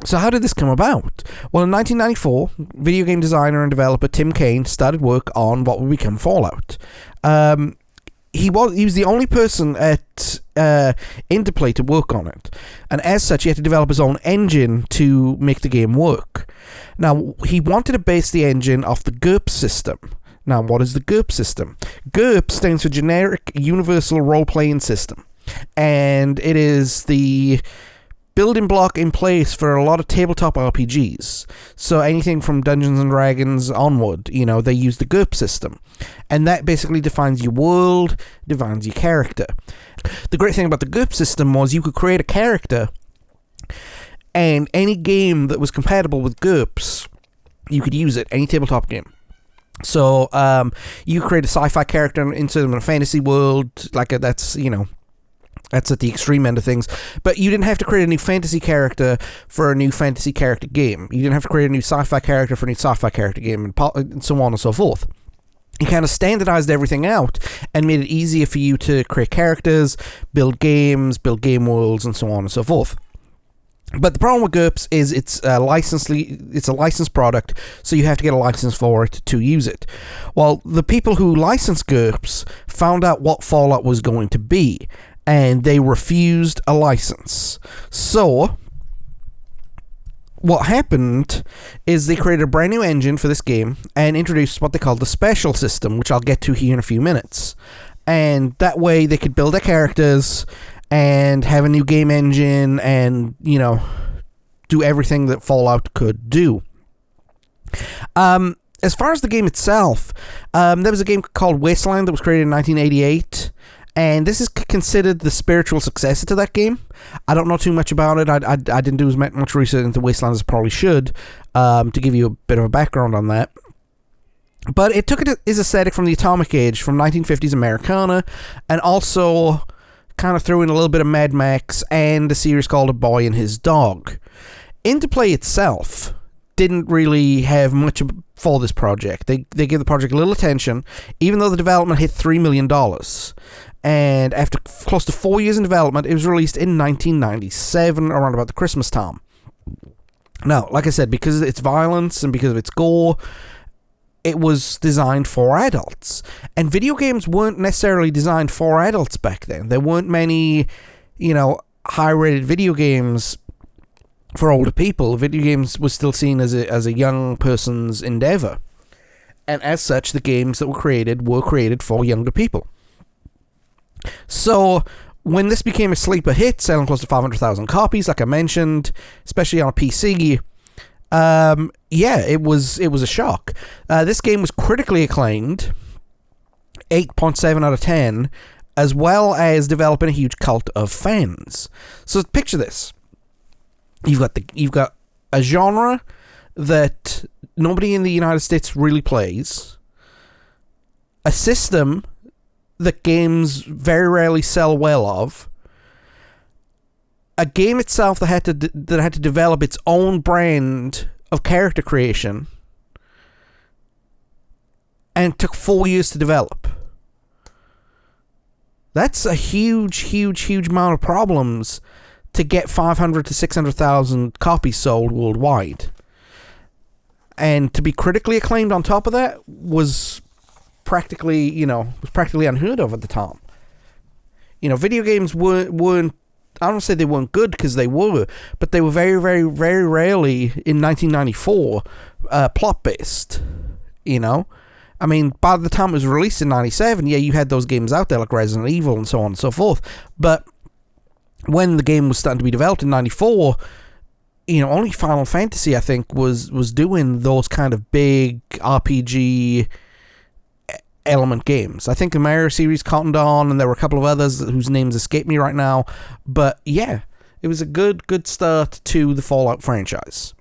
So how did this come about? Well, in 1994, video game designer and developer Tim Kaine started work on what would become Fallout. He was the only person at Interplay to work on it, and as such, he had to develop his own engine to make the game work. Now, he wanted to base the engine off the GURPS system. Now, what is the GURPS system? GURPS stands for Generic Universal Role-Playing System, and it is the building block in place for a lot of tabletop RPGs. So anything from Dungeons and Dragons onward, they use the GURPS system. And that basically defines your world, defines your character. The great thing about the GURPS system was you could create a character, and any game that was compatible with GURPS, you could use it, any tabletop game. So you create a sci-fi character and insert them in a fantasy world, that's at the extreme end of things. But you didn't have to create a new fantasy character for a new fantasy character game. You didn't have to create a new sci-fi character for a new sci-fi character game, and so on and so forth. He kind of standardized everything out and made it easier for you to create characters, build games, build game worlds, and so on and so forth. But the problem with GURPS is it's a licensed product, so you have to get a license for it to use it. Well, the people who licensed GURPS found out what Fallout was going to be, and they refused a license. So what happened is they created a brand new engine for this game and introduced what they called the special system, which I'll get to here in a few minutes. And that way they could build their characters and have a new game engine and, do everything that Fallout could do. As far as the game itself, there was a game called Wasteland that was created in 1988. And this is considered the spiritual successor to that game. I don't know too much about it. I didn't do as much research into Wasteland as I probably should, to give you a bit of a background on that. But it took its aesthetic from the Atomic Age, from 1950s Americana, and also kind of threw in a little bit of Mad Max and a series called A Boy and His Dog. Interplay itself didn't really have much for this project. They gave the project a little attention, even though the development hit $3 million. And after close to 4 years in development, it was released in 1997, around about the Christmas time. Now, like I said, because of its violence and because of its gore, it was designed for adults. And video games weren't necessarily designed for adults back then. There weren't many, high-rated video games for older people. Video games was still seen as a young person's endeavor. And as such, the games that were created for younger people. So, when this became a sleeper hit, selling close to 500,000 copies, like I mentioned, especially on a PC, it was a shock. This game was critically acclaimed, 8.7 out of 10, as well as developing a huge cult of fans. So picture this: you've got a genre that nobody in the United States really plays, a system that games very rarely sell well of, a game itself that had to develop its own brand of character creation, and it took 4 years to develop. That's a huge amount of problems to get 500 to 600,000 copies sold worldwide. And to be critically acclaimed on top of that was practically unheard of at the time. Video games weren't I don't say they weren't good, because they were, but they were very, very, very rarely in 1994 plot-based, I mean, by the time it was released in 97, you had those games out there like Resident Evil and so on and so forth, but when the game was starting to be developed in 94, only Final Fantasy, I think, was doing those kind of big RPG element games. I think the Mario series cottoned on, and there were a couple of others whose names escape me right now, but yeah, it was a good start to the Fallout franchise.